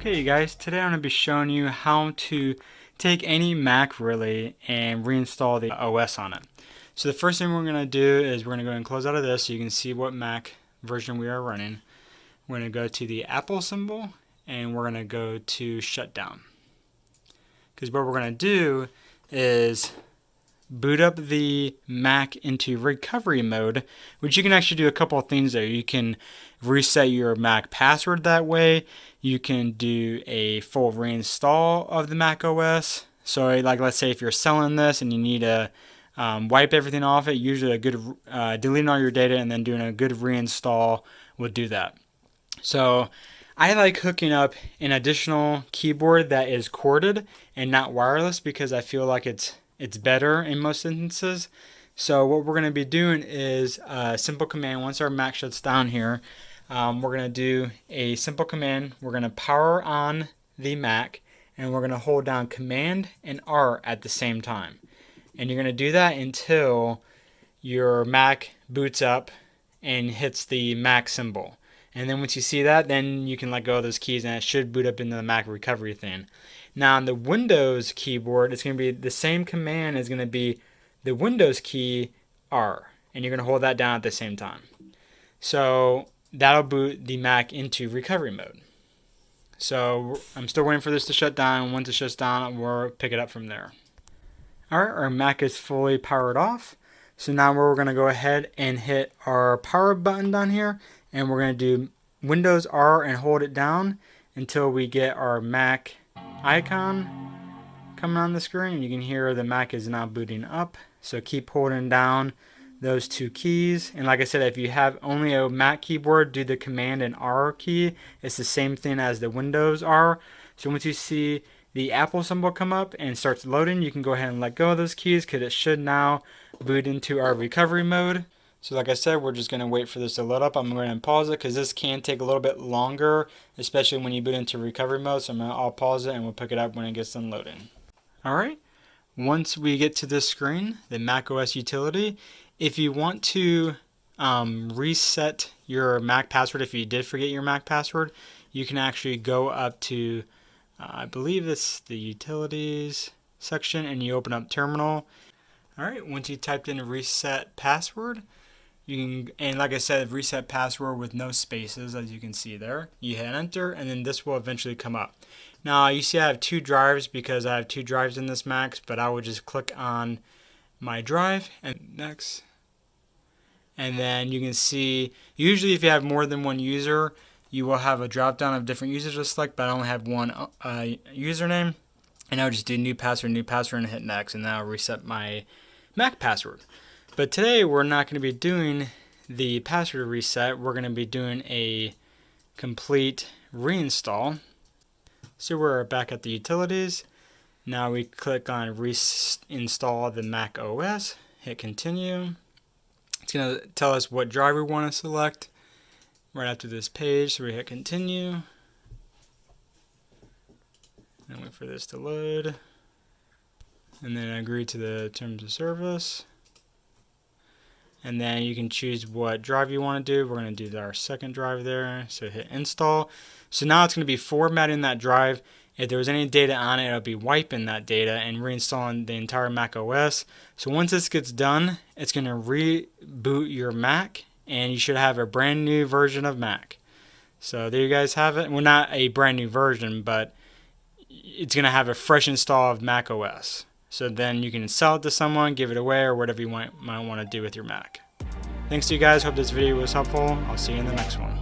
Okay, you guys, today I'm going to be showing you how to take any Mac really and reinstall the OS on it. So the first thing we're going to do is we're going to go and close out of this so you can see what Mac version we are running. We're going to go to the Apple symbol and we're going to go to shutdown. Because what we're going to do is boot up the Mac into recovery mode, which you can actually do a couple of things there. You can reset your Mac password that way. You can do a full reinstall of the Mac OS. So like let's say if you're selling this and you need to wipe everything off it, usually a good deleting all your data and then doing a good reinstall will do that. So I like hooking up an additional keyboard that is corded and not wireless because I feel like it's better in most instances. So what we're going to be doing is a simple command. Once our Mac shuts down here, we're going to do a simple command. We're going to power on the Mac and we're going to hold down Command and R at the same time. And you're going to do that until your Mac boots up and hits the Mac symbol. And then once you see that, then you can let go of those keys and it should boot up into the Mac recovery thing. Now on the Windows keyboard, it's going to be the same command is going to be the Windows key R. And you're going to hold that down at the same time. So that'll boot the Mac into recovery mode. So I'm still waiting for this to shut down. Once it shuts down, we'll pick it up from there. Alright, our Mac is fully powered off. So now we're going to go ahead and hit our power button down here. And we're going to do Windows R and hold it down until we get our Mac icon coming on the screen. You can hear the Mac is now booting up. So keep holding down those two keys. And like I said, if you have only a Mac keyboard, do the Command and R key. It's the same thing as the Windows R. So once you see the Apple symbol come up and starts loading, you can go ahead and let go of those keys because it should now boot into our recovery mode. So like I said, we're just going to wait for this to load up. I'm going to pause it because this can take a little bit longer, especially when you boot into recovery mode. So I'll pause it and we'll pick it up when it gets done loading. Alright, once we get to this screen, the macOS utility, if you want to reset your Mac password, if you did forget your Mac password, you can actually go up to, I believe it's the utilities section, and you open up terminal. Alright, once you typed in reset password, you can, and like I said, reset password with no spaces, as you can see there. You hit enter, and then this will eventually come up. Now, you see I have two drives because I have two drives in this Mac, but I would just click on my drive and next. And then you can see, usually if you have more than one user, you will have a drop down of different users to select, but I only have one username. And I'll just do new password, and hit next, and then I'll reset my Mac password. But today we're not going to be doing the password reset. We're going to be doing a complete reinstall. So we're back at the utilities. Now we click on reinstall the Mac OS. Hit continue. It's going to tell us what drive we want to select right after this page. So we hit continue. And wait for this to load. And then agree to the terms of service. And then you can choose what drive you want to do. We're going to do our second drive there. So hit install. So now it's going to be formatting that drive. If there was any data on it, it'll be wiping that data and reinstalling the entire Mac OS. So once this gets done, it's going to reboot your Mac and you should have a brand new version of Mac. So there you guys have it. Well, not a brand new version, but it's going to have a fresh install of Mac OS. So then you can sell it to someone, give it away, or whatever you might want to do with your Mac. Thanks to you guys. Hope this video was helpful. I'll see you in the next one.